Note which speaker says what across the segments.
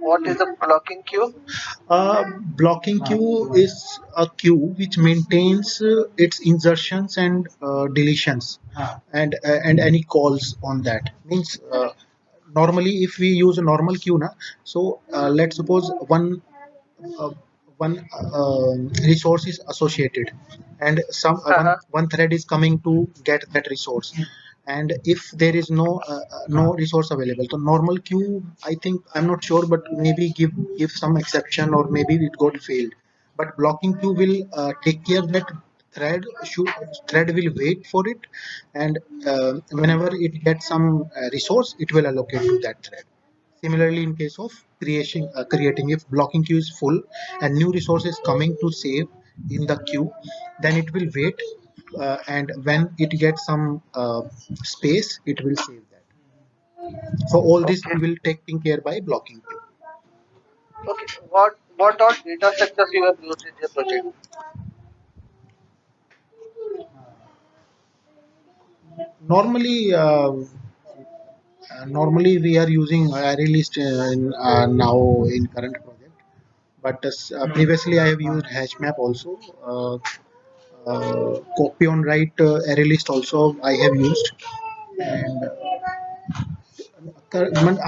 Speaker 1: what is the blocking queue?
Speaker 2: Blocking queue is a queue which maintains its insertions and deletions and any calls on that. Means normally if we use a normal queue, na, so let's suppose uh, one resource is associated and some
Speaker 1: Uh-huh.
Speaker 2: one thread is coming to get that resource, and if there is no resource available, so normal queue, I think, I'm not sure, but maybe give some exception or maybe it got failed. But blocking queue will take care that should thread will wait for it, and whenever it gets some resource, it will allocate to that thread. Similarly, in case of creating, if blocking queue is full and new resource is coming to save in the queue, then it will wait, and when it gets some space, it will save that. So all this
Speaker 1: Okay.
Speaker 2: will taken care by blocking queue.
Speaker 1: Okay. What all data structures you have used in your project?
Speaker 2: Normally, normally we are using ArrayList now in current project, but previously I have used HashMap also. Copy on write ArrayList also I have used, and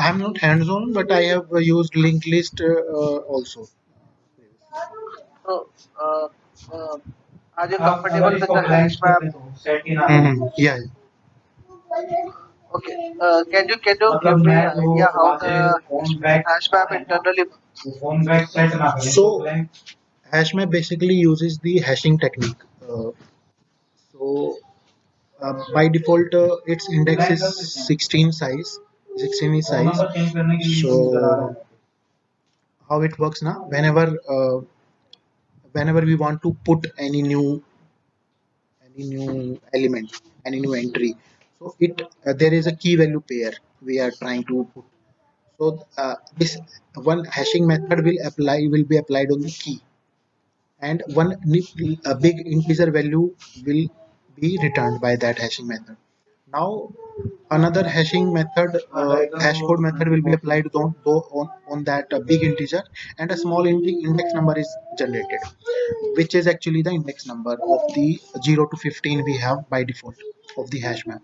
Speaker 2: I'm not hands-on, but I have used linked list also.
Speaker 1: So, uh, uh, are you comfortable with the hash map?
Speaker 2: Mhm. Yeah.
Speaker 1: Okay. Can you give me an idea how the hash map internally works?
Speaker 2: So HashMap basically uses the hashing technique. So by default, its index is 16 size, 16 is size. So how it works now? Whenever we want to put any new element, any new entry, so it there is a key value pair we are trying to put. So this one hashing method will be applied on the key, and a big integer value will be returned by that hashing method. Now another hashing method, hash code method, will be applied on that big integer, and a small index number is generated, which is actually the index number of the 0 to 15 we have by default of the hash map.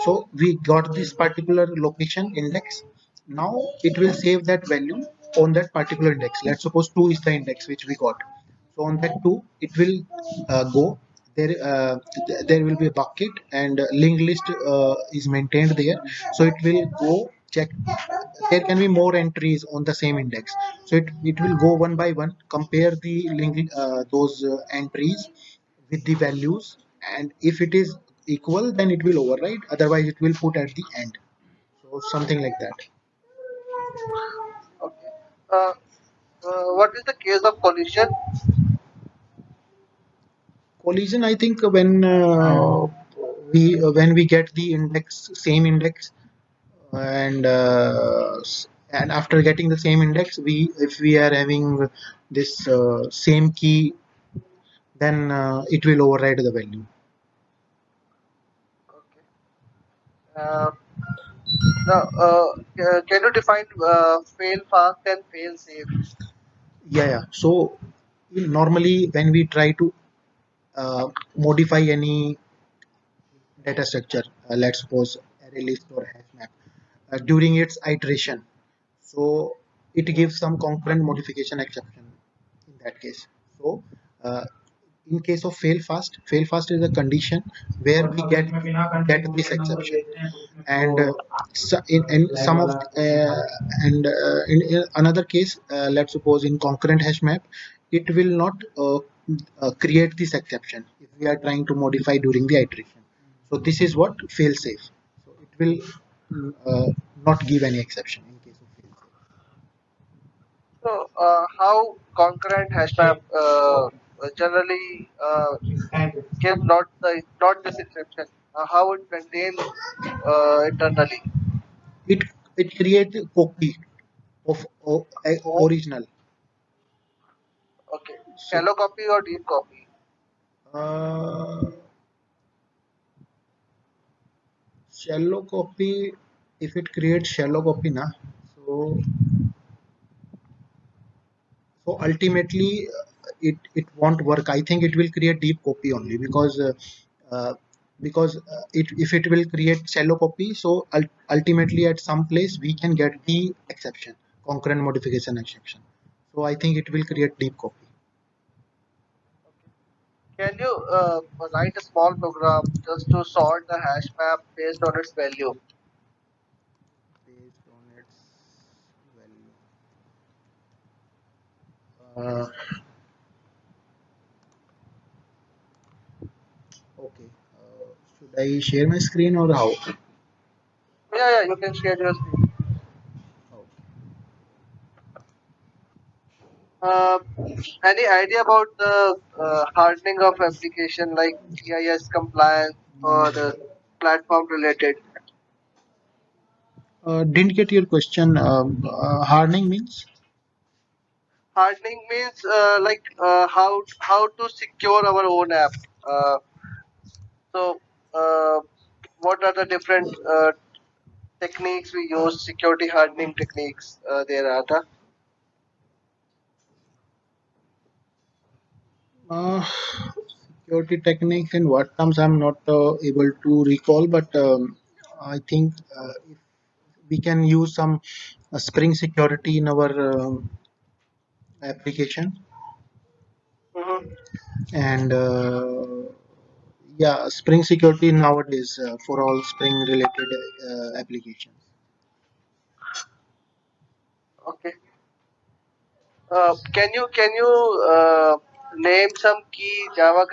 Speaker 2: So we got this particular location index. Now it will save that value on that particular index. Let's suppose 2 is the index which we got. So on that 2, it will go there. There will be a bucket, and linked list is maintained there. So it will go check. There can be more entries on the same index. So it will go one by one, compare the link those entries with the values, and if it is equal, then it will override, otherwise it will put at the end. So something like that.
Speaker 1: Okay. Uh, what is the case of collision?
Speaker 2: Collision, I think, when we get the index, same index, and after getting the same index, we if we are having this same key, then it will override the value.
Speaker 1: Okay. Uh, Now, can you define fail fast and fail safe?
Speaker 2: Yeah. So normally when we try to modify any data structure, let's suppose array list or hash map, during its iteration, so it gives some concurrent modification exception in that case. So uh, in case of fail fast is a condition where we get this exception, and in some of in another case, let's suppose in concurrent hash map, it will not create this exception if we are trying to modify during the iteration. So this is what fail safe. So it will not give any exception in case of fail safe.
Speaker 1: So, how concurrent hash map generally give not this exception? How it maintain internally?
Speaker 2: It creates a copy of
Speaker 1: Oh,
Speaker 2: original.
Speaker 1: okay.
Speaker 2: So
Speaker 1: Shallow copy or deep copy?
Speaker 2: uh, shallow copy, if it creates shallow copy, na, so So ultimately, it won't work. I think it will create deep copy only uh, if it will create shallow copy, so ultimately at some place we can get the exception, concurrent modification exception. So I think it will create deep copy.
Speaker 1: Can you write a small program just to sort the hash map based on its value?
Speaker 2: Based on its value. Okay. Should I share my screen or how?
Speaker 1: Yeah, yeah, you can share your screen.
Speaker 2: Okay.
Speaker 1: Uh, any idea about the hardening of application like GIS compliance or platform related?
Speaker 2: Didn't get your question. Hardening means?
Speaker 1: Hardening means how to secure our own app. Uh, so, uh, what are the different techniques we use? Security hardening techniques. There are the.
Speaker 2: Uh, Security techniques in what terms I'm not able to recall, but I think if we can use some Spring Security in our application,
Speaker 1: Mhm.
Speaker 2: and yeah, Spring Security nowadays for all Spring related applications.
Speaker 1: Okay. Can you name some key Java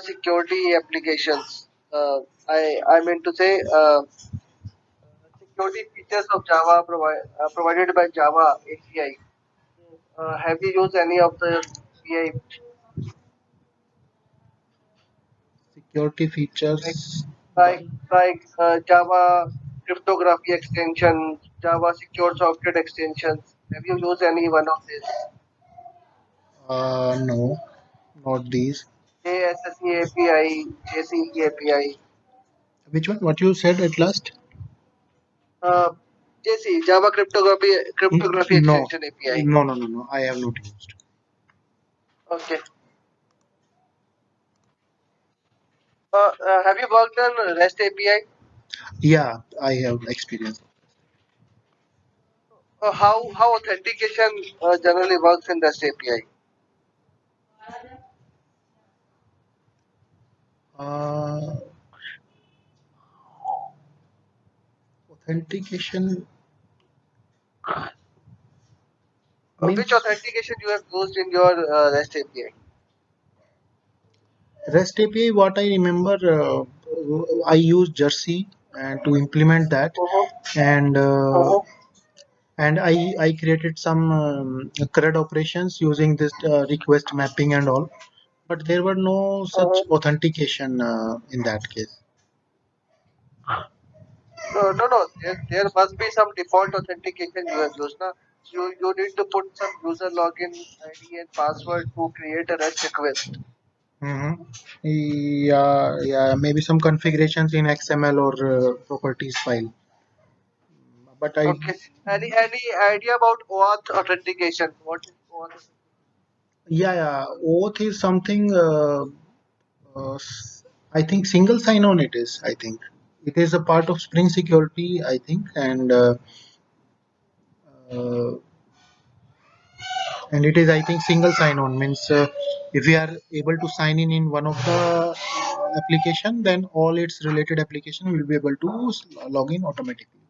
Speaker 1: security applications? I mean to say security features of Java provided by Java API. Have you used any of the API
Speaker 2: Security
Speaker 1: like
Speaker 2: features.
Speaker 1: Java cryptography extension, Java secure socket extensions? Have you used any one of these?
Speaker 2: No, not these.
Speaker 1: JSSE API, JCE API.
Speaker 2: Which one? What you said at last?
Speaker 1: Uh, JC Java cryptography
Speaker 2: No,
Speaker 1: extension API.
Speaker 2: no. I have not used.
Speaker 1: Okay. Have you worked on REST API?
Speaker 2: Yeah, I have experience.
Speaker 1: How authentication generally works in REST API?
Speaker 2: Uh, Authentication
Speaker 1: Which
Speaker 2: means
Speaker 1: authentication you have used in your REST API?
Speaker 2: REST API. What I remember, I used Jersey and to implement that,
Speaker 1: Uh-huh.
Speaker 2: and
Speaker 1: Uh-huh.
Speaker 2: I created some CRUD operations using this request mapping and all. But there were no such
Speaker 1: Uh-huh.
Speaker 2: authentication in that case.
Speaker 1: No. There must be some default authentication you have used. Na? You need to put some user login ID and password to create a REST request.
Speaker 2: Mm-hmm. Yeah, maybe some configurations in XML or properties file. But I,
Speaker 1: Okay. Any idea about OAuth authentication? What is OAuth?
Speaker 2: yeah, OAuth is something. I think single sign-on. It is. I think it is a part of Spring Security. I think, uh, and it is, I think, single sign-on means if we are able to sign in one of the application, then all its related application will be able to log in automatically.